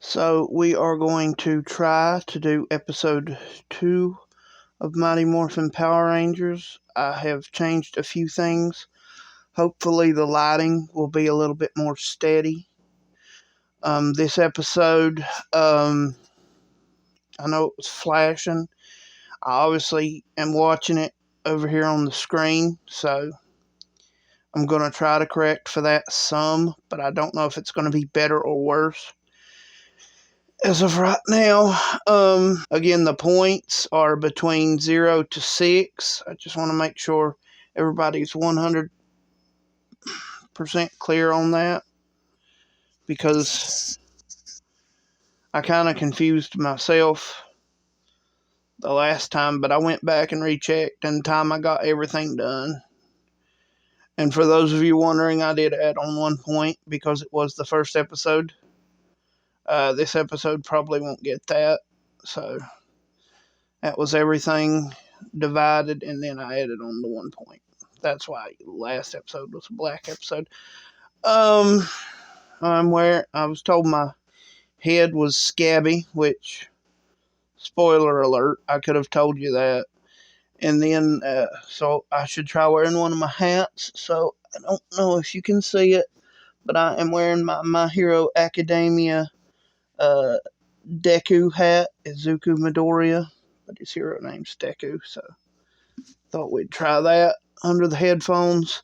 So we are going to try to do episode 2 of Mighty Morphin Power Rangers. I have changed a few things. Hopefully the lighting will be a little bit more steady. This episode, I know it was flashing. I obviously am watching it over here on the screen, so I'm going to try to correct for that some, but I don't know if it's going to be better or worse as of right now. Again, the points are between 0 to 6. I just want to make sure everybody's 100% clear on that, because I kind of confused myself the last time, but I went back and rechecked, and the time I got everything done. And for those of you wondering, I did add on 1 point because it was the first episode. This episode probably won't get that, so that was everything divided, and then I added on the 1 point. That's why last episode was a black episode. I'm where I was told my head was scabby, which, spoiler alert, I could have told you that. And then, so I should try wearing one of my hats. So I don't know if you can see it, but I am wearing my Hero Academia Deku hat. Izuku Midoriya, but his hero name's Deku, so thought we'd try that under the headphones.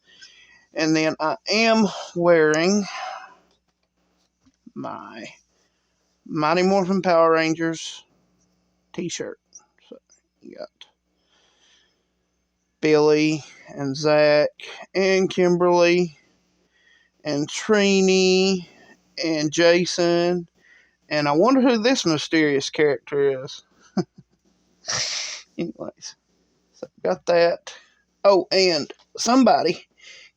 And then I am wearing my Mighty Morphin Power Rangers t-shirt. So you got Billy and Zach and Kimberly and Trini and Jason. And I wonder who this mysterious character is. Anyways, so got that. Oh, and somebody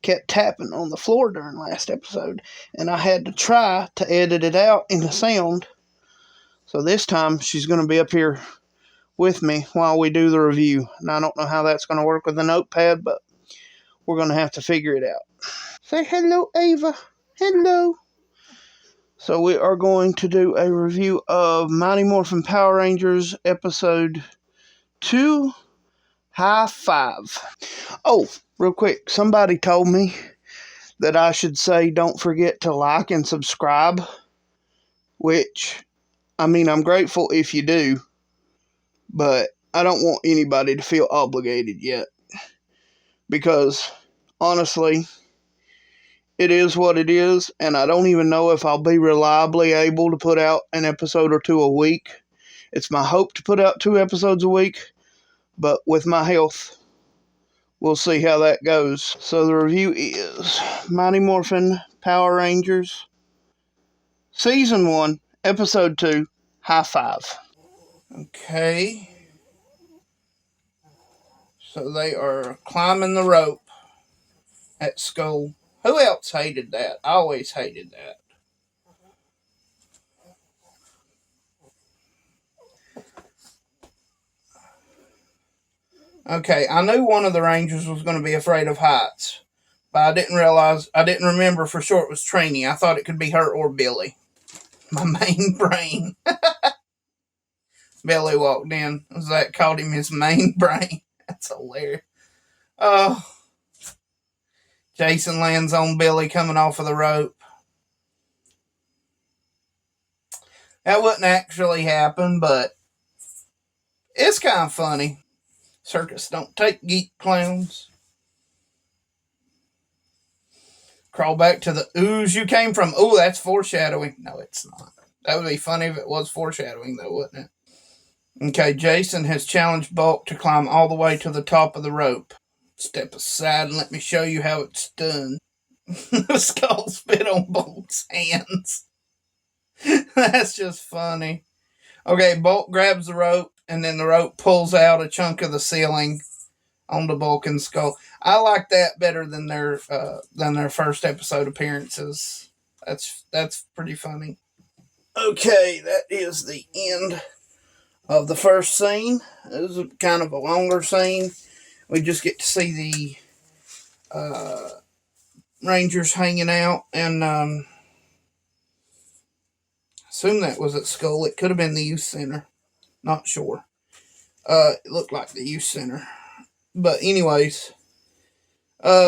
kept tapping on the floor during last episode, and I had to try to edit it out into sound. So this time she's going to be up here with me while we do the review. And I don't know how that's going to work with the notepad, but we're going to have to figure it out. Say hello, Ava. Hello. So we are going to do a review of Mighty Morphin Power Rangers episode 2, High Five. Oh, real quick, somebody told me that I should say don't forget to like and subscribe, which, I mean, I'm grateful if you do, but I don't want anybody to feel obligated yet, because honestly, it is what it is, and I don't even know if I'll be reliably able to put out an episode or two a week. It's my hope to put out 2 episodes a week, but with my health, we'll see how that goes. So the review is Mighty Morphin Power Rangers, Season 1, Episode 2, High Five. Okay. So they are climbing the rope at school. Who else hated that? I always hated that. Okay, I knew one of the Rangers was going to be afraid of heights, but I didn't remember for sure it was Trini. I thought it could be her or Billy. My main brain. Billy walked in. Zach called him his main brain. That's hilarious. Oh, Jason lands on Billy coming off of the rope. That wouldn't actually happen, but it's kind of funny. Circus don't take geek clowns. Crawl back to the ooze you came from. Ooh, that's foreshadowing. No, it's not. That would be funny if it was foreshadowing, though, wouldn't it? Okay, Jason has challenged Bulk to climb all the way to the top of the rope. Step aside and let me show you how it's done. The skull spit on Bulk's hands. That's just funny. Okay, Bulk grabs the rope, and then the rope pulls out a chunk of the ceiling on the Bulk and skull. I like that better than their first episode appearances. That's pretty funny. Okay, that is the end of the first scene. This is kind of a longer scene. We just get to see the Rangers hanging out, and assume that was at school. It could have been the youth center. Not sure. It looked like the youth center. But anyways,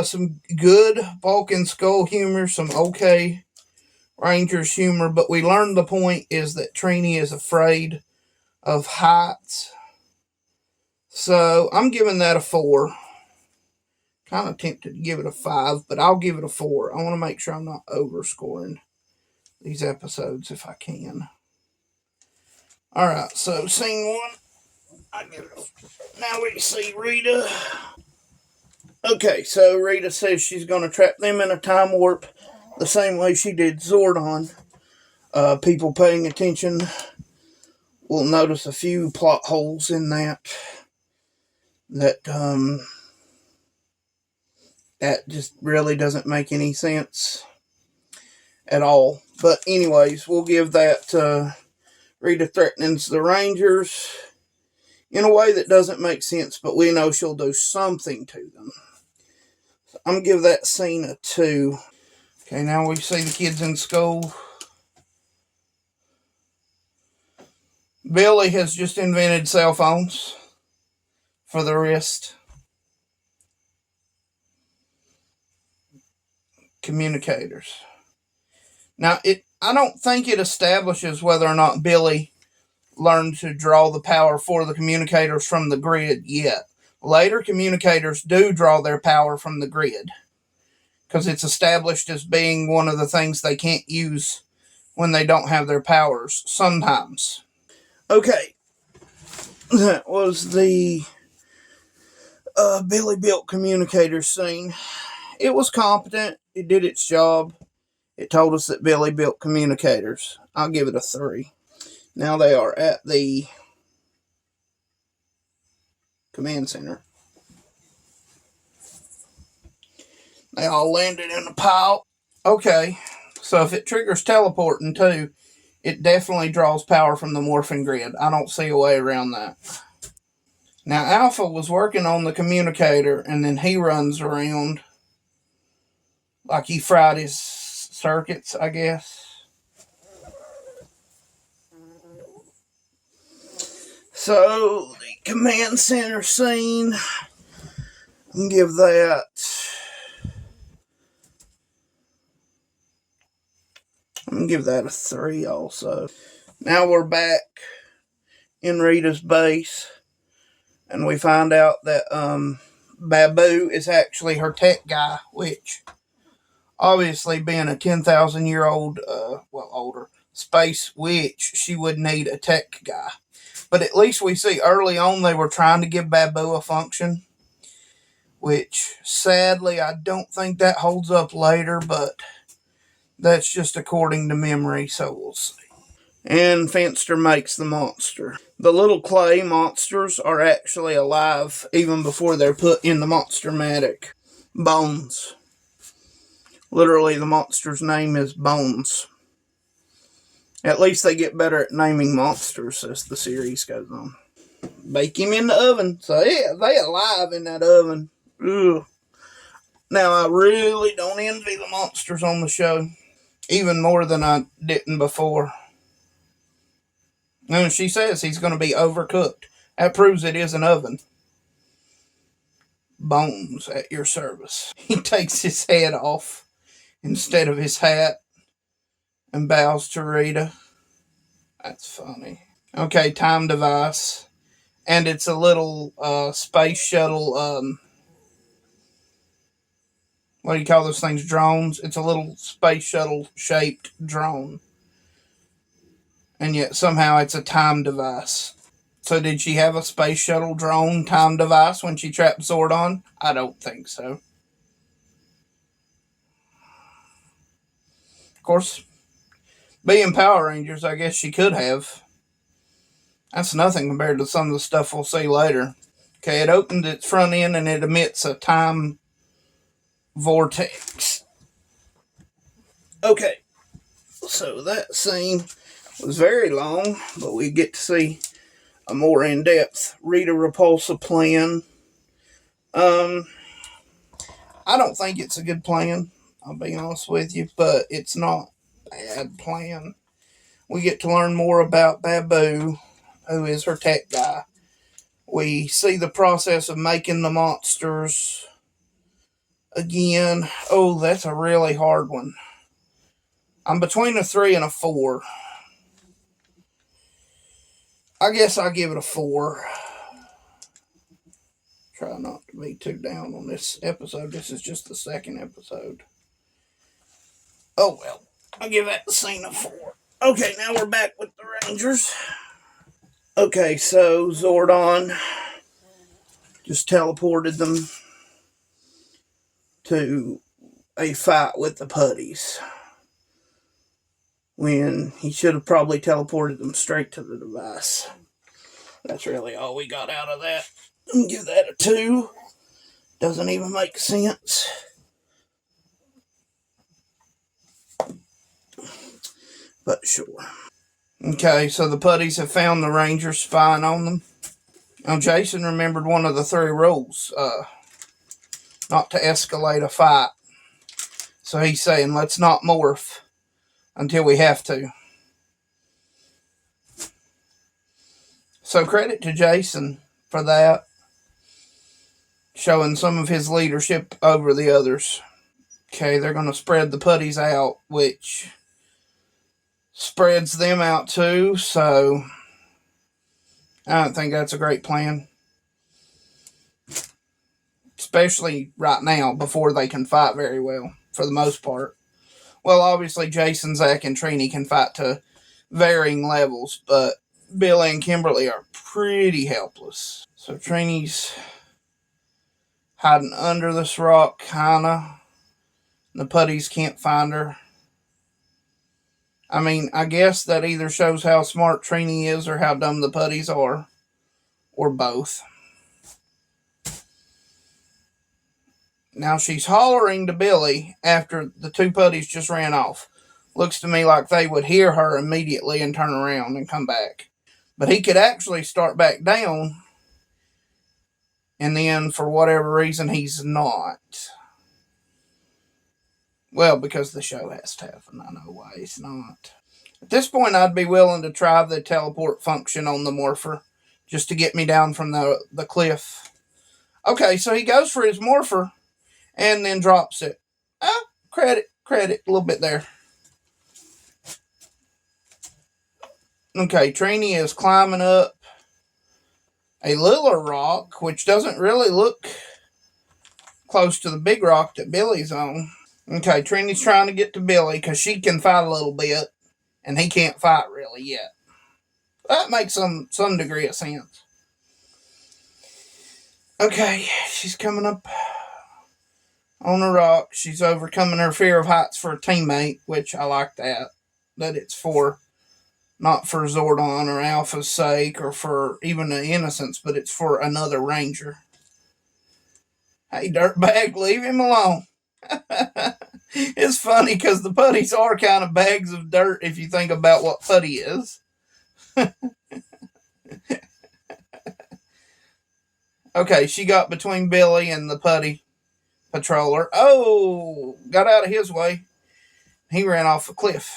some good Bulk and Skull humor, some okay Rangers humor, but we learned the point is that Trini is afraid of heights. So I'm giving that a 4. Kind of tempted to give it a 5, but I'll give it a 4. I want to make sure I'm not overscoring these episodes if I can. Alright, so scene 1, I give it a... Now we see Rita. Okay, so Rita says she's going to trap them in a time warp the same way she did Zordon. People paying attention will notice a few plot holes in that just really doesn't make any sense at all. But anyways, we'll give that Rita threatens the Rangers in a way that doesn't make sense, but we know she'll do something to them. So I'm going to give that scene a 2. Okay, now we see the kids in school. Billy has just invented cell phones for the wrist. Communicators. Now, I don't think it establishes whether or not Billy learned to draw the power for the communicators from the grid yet. Later, communicators do draw their power from the grid because it's established as being one of the things they can't use when they don't have their powers sometimes. Okay, that was the Billy built communicator scene. It was competent. It did its job. It told us that Billy built communicators. I'll give it a 3. Now they are at the command center. They all landed in a pile. Okay, so if it triggers teleporting too, it definitely draws power from the morphin grid. I don't see a way around that. Now Alpha was working on the communicator, and then he runs around like he fried his circuits, I guess. So, the command center scene, I'm going to give that... I'm going to give that a 3 also. Now we're back in Rita's base, and we find out that Babu is actually her tech guy, which, obviously being a 10,000-year-old, older space witch, she would need a tech guy. But at least we see early on they were trying to give Babu a function, which sadly I don't think that holds up later, but that's just according to memory, so we'll see. And Fenster makes the monster. The little clay monsters are actually alive even before they're put in the Monster-matic. Bones. Literally, the monster's name is Bones. At least they get better at naming monsters as the series goes on. Bake him in the oven. So yeah, they alive in that oven. Ugh. Now, I really don't envy the monsters on the show. Even more than I didn't before. And she says he's going to be overcooked. That proves it is an oven. Bones at your service. He takes his head off instead of his hat and bows to Rita. That's funny. Okay, time device. And it's a little space shuttle, what do you call those things? Drones? It's a little space shuttle shaped drone. And yet somehow it's a time device. So did she have a space shuttle drone time device when she trapped Zordon? I don't think so. Of course, being Power Rangers, I guess she could have. That's nothing compared to some of the stuff we'll see later. Okay, it opens its front end and it emits a time vortex. Okay, so that scene was very long, but we get to see a more in-depth Rita Repulsa plan. I don't think it's a good plan, I'll be honest with you, but it's not a bad plan. We get to learn more about Babu, who is her tech guy. We see the process of making the monsters again. Oh, that's a really hard one. I'm between a 3 and a 4. I guess I'll give it a 4. Try not to be too down on this episode. This is just the second episode. Oh well, I'll give that scene a 4. Okay, now we're back with the Rangers. Okay, so Zordon just teleported them to a fight with the putties, when he should have probably teleported them straight to the device. That's really all we got out of that. I'm give that a 2. Doesn't even make sense. But sure. Okay, so the putties have found the Rangers spying on them. Now, Jason remembered one of the 3 rules. Not to escalate a fight. So he's saying, let's not morph until we have to. So credit to Jason for that. Showing some of his leadership over the others. Okay, they're going to spread the putties out, which spreads them out too, so I don't think that's a great plan. Especially right now, before they can fight very well, for the most part. Well, obviously, Jason, Zach, and Trini can fight to varying levels, but Billy and Kimberly are pretty helpless. So Trini's hiding under this rock, kinda. The putties can't find her. I mean, I guess that either shows how smart Trini is or how dumb the putties are. Or both. Now she's hollering to Billy after the 2 putties just ran off. Looks to me like they would hear her immediately and turn around and come back. But he could actually start back down, and then for whatever reason he's not. Well, because the show has to happen. I know why he's not. At this point, I'd be willing to try the teleport function on the Morpher, just to get me down from the cliff. Okay, so he goes for his Morpher, and then drops it. Oh, credit, a little bit there. Okay, Trini is climbing up a littler rock, which doesn't really look close to the big rock that Billy's on. Okay, Trini's trying to get to Billy because she can fight a little bit, and he can't fight really yet. That makes some degree of sense. Okay, she's coming up on a rock. She's overcoming her fear of heights for a teammate, which I like that. That it's for, not for Zordon or Alpha's sake or for even the innocents, but it's for another Ranger. Hey, dirtbag, leave him alone. It's funny because the putties are kind of bags of dirt if you think about what putty is. Okay, she got between Billy and the putty patroller. Oh, got out of his way. He ran off a cliff.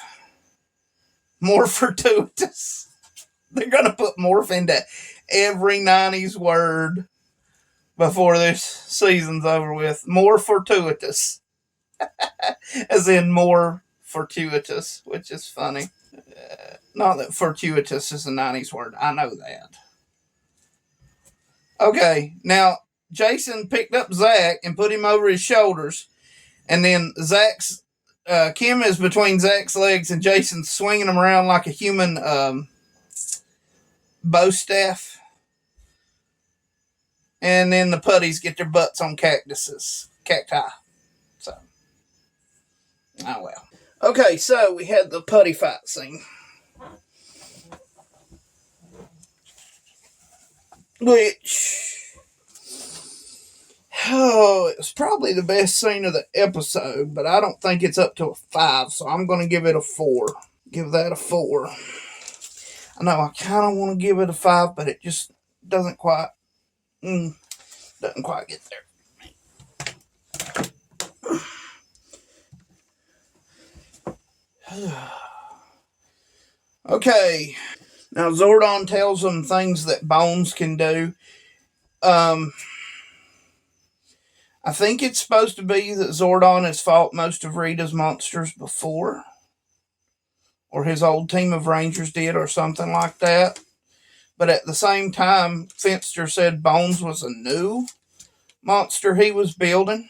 More fortuitous. They're going to put morph into every 90s word before this season's over with. More fortuitous. As in more fortuitous, which is funny. Not that fortuitous is a 90s word. I know that. Okay, now Jason picked up Zach and put him over his shoulders. And then Kim is between Zach's legs and Jason's swinging him around like a human bow staff. And then the putties get their butts on cacti. So, oh well. Okay, so we had the putty fight scene. Which, it was probably the best scene of the episode, but I don't think it's up to a 5, so I'm going to give it a 4. Give that a 4. I know I kind of want to give it a 5, but it just doesn't quite get there. Okay, now Zordon tells them things that Bones can do. I think it's supposed to be that Zordon has fought most of Rita's monsters before, or his old team of Rangers did, or something like that. But at the same time, Finster said Bones was a new monster he was building.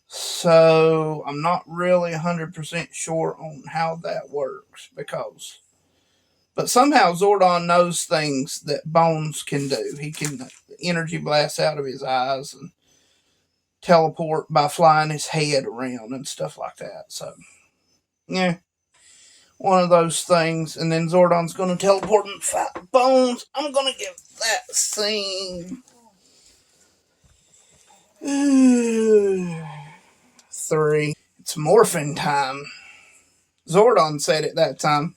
So I'm not really 100% sure on how that works but somehow Zordon knows things that Bones can do. He can energy blast out of his eyes and teleport by flying his head around and stuff like that. So, yeah, one of those things. And then Zordon's going to teleport and fight Bones. I'm going to give that scene 3. It's morphin time. Zordon said it that time.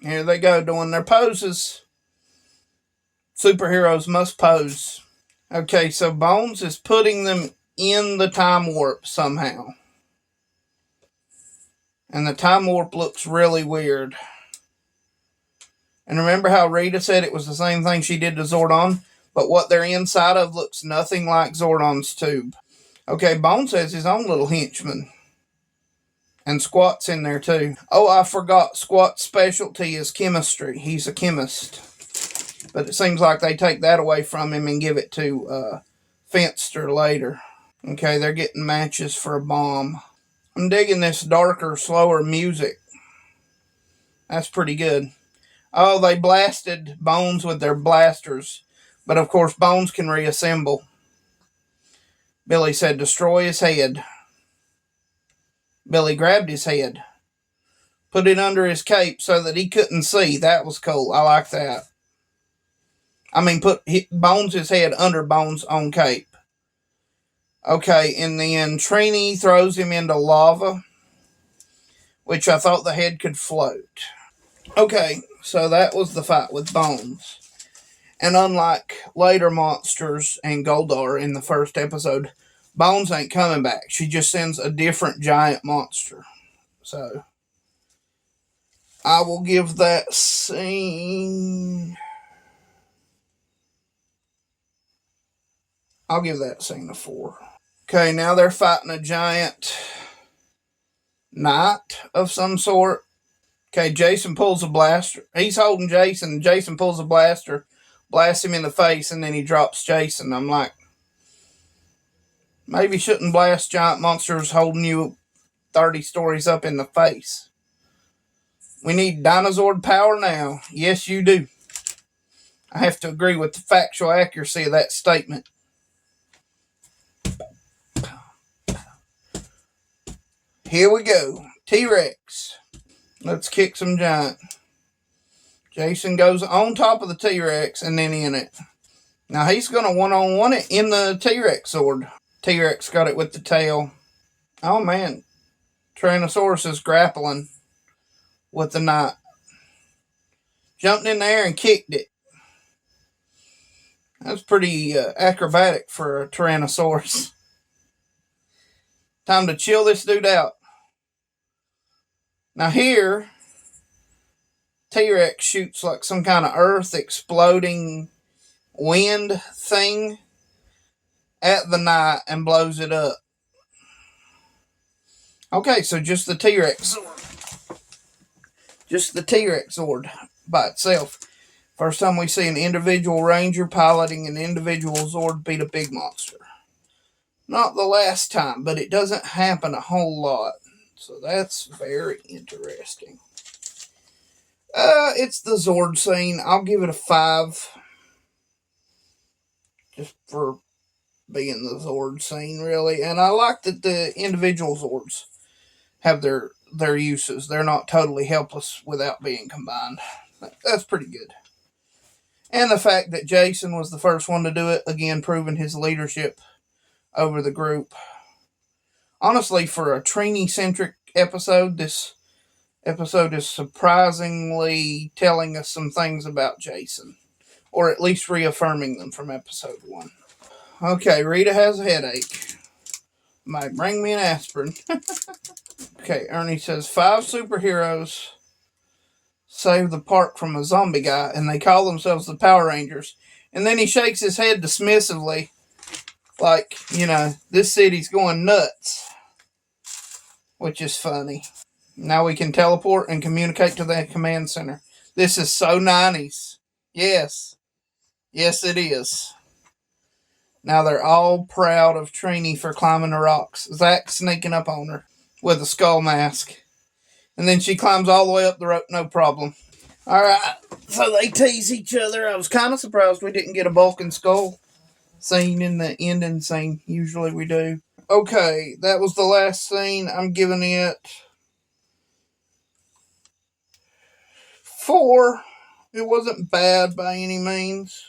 Here they go doing their poses. Superheroes must pose. Okay, so Bones is putting them in the time warp somehow. And the time warp looks really weird. And remember how Rita said it was the same thing she did to Zordon? But what they're inside of looks nothing like Zordon's tube. Okay, Bones has his own little henchman. And Squat's in there too. Oh, I forgot. Squat's specialty is chemistry. He's a chemist. But it seems like they take that away from him and give it to Finster later. Okay, they're getting matches for a bomb. I'm digging this darker, slower music. That's pretty good. Oh, they blasted Bones with their blasters. But of course, Bones can reassemble. Billy said, destroy his head. Billy grabbed his head. Put it under his cape so that he couldn't see. That was cool. I like that. I mean, put Bones' head under Bones' own cape. Okay, and then Trini throws him into lava, which I thought the head could float. Okay, so that was the fight with Bones. And unlike later monsters and Goldar in the first episode, Bones ain't coming back. She just sends a different giant monster. So, I will give that scene... I'll give that scene a 4. Okay, now they're fighting a giant knight of some sort. Okay, Jason pulls a blaster. He's holding Jason. Jason pulls a blaster, blasts him in the face, and then he drops Jason. I'm like, maybe shouldn't blast giant monsters holding you 30 stories up in the face. We need dinosaur power now. Yes, you do. I have to agree with the factual accuracy of that statement. Here we go. T-Rex. Let's kick some giant. Jason goes on top of the T-Rex and then in it. Now he's going to one-on-one it in the T-Rex sword. T-Rex got it with the tail. Oh man. Tyrannosaurus is grappling with the knight. Jumped in there and kicked it. That's pretty acrobatic for a Tyrannosaurus. Time to chill this dude out. Now here, T-Rex shoots like some kind of earth exploding wind thing at the knight and blows it up. Okay, so just the T-Rex sword. Just the T-Rex sword by itself. First time we see an individual ranger piloting an individual Zord beat a big monster. Not the last time, but it doesn't happen a whole lot. So that's very interesting. It's the Zord scene. I'll give it a 5. Just for being the Zord scene, really. And I like that the individual Zords have their uses. They're not totally helpless without being combined. That's pretty good. And the fact that Jason was the first one to do it, again, proving his leadership over the group. Honestly, for a Trini-centric episode, this episode is surprisingly telling us some things about Jason. Or at least reaffirming them from episode 1. Okay, Rita has a headache. Might bring me an aspirin. Okay, Ernie says 5 superheroes save the park from a zombie guy, and they call themselves the Power Rangers. And then he shakes his head dismissively, like, this city's going nuts, which is funny. Now we can teleport and communicate to the command center. This is so 90s. Yes. Yes, it is. Now they're all proud of Trini for climbing the rocks. Zach sneaking up on her with a skull mask. And then she climbs all the way up the rope, no problem. Alright, so they tease each other. I was kind of surprised we didn't get a Bulk and Skull scene in the ending scene. Usually we do. Okay, that was the last scene. I'm giving it 4. It wasn't bad by any means.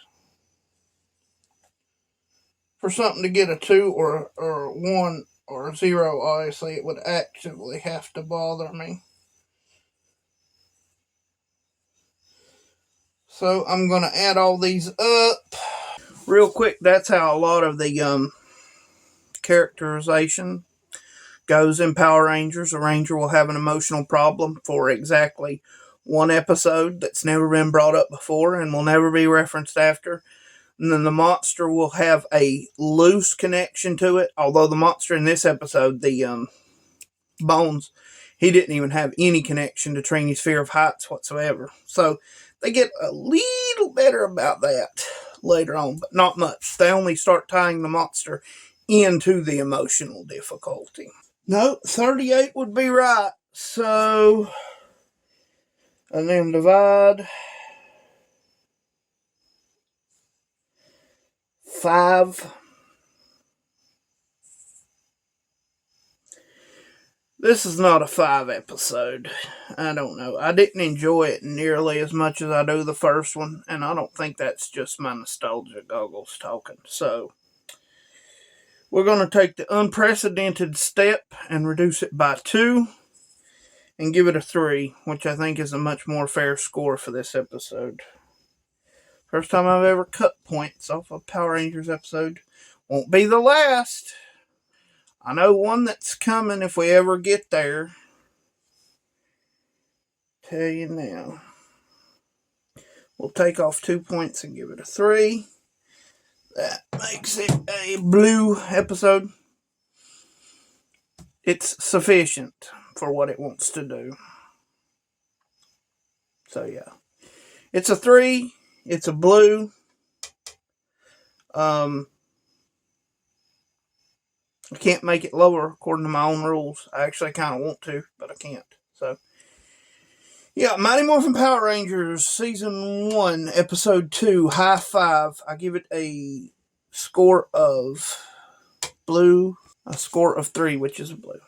For something to get a 2 or 1 or a 0, obviously, it would actively have to bother me. So I'm going to add all these up. Real quick, that's how a lot of the characterization goes in Power Rangers. A Ranger will have an emotional problem for exactly 1 episode that's never been brought up before and will never be referenced after. And then the monster will have a loose connection to it. Although the monster in this episode, the Bones, he didn't even have any connection to Trini's fear of heights whatsoever. So they get a little better about that later on, but not much. They only start tying the monster into the emotional difficulty. No, 38 would be right. So, and then divide 5. This is not a 5 episode. I don't know. I didn't enjoy it nearly as much as I do the first one, and I don't think that's just my nostalgia goggles talking. So, we're going to take the unprecedented step and reduce it by 2 and give it a 3, which I think is a much more fair score for this episode. First time I've ever cut points off a Power Rangers episode. Won't be the last. I know one that's coming if we ever get there. Tell you now. We'll take off 2 points and give it a 3. That makes it a blue episode. It's sufficient for what it wants to do. So yeah. It's a 3. It's a blue. I can't make it lower according to my own rules. I actually kind of want to, but I can't. So, yeah, Mighty Morphin Power Rangers Season 1, Episode 2, High 5. I give it a score of blue, a score of 3, which is a blue.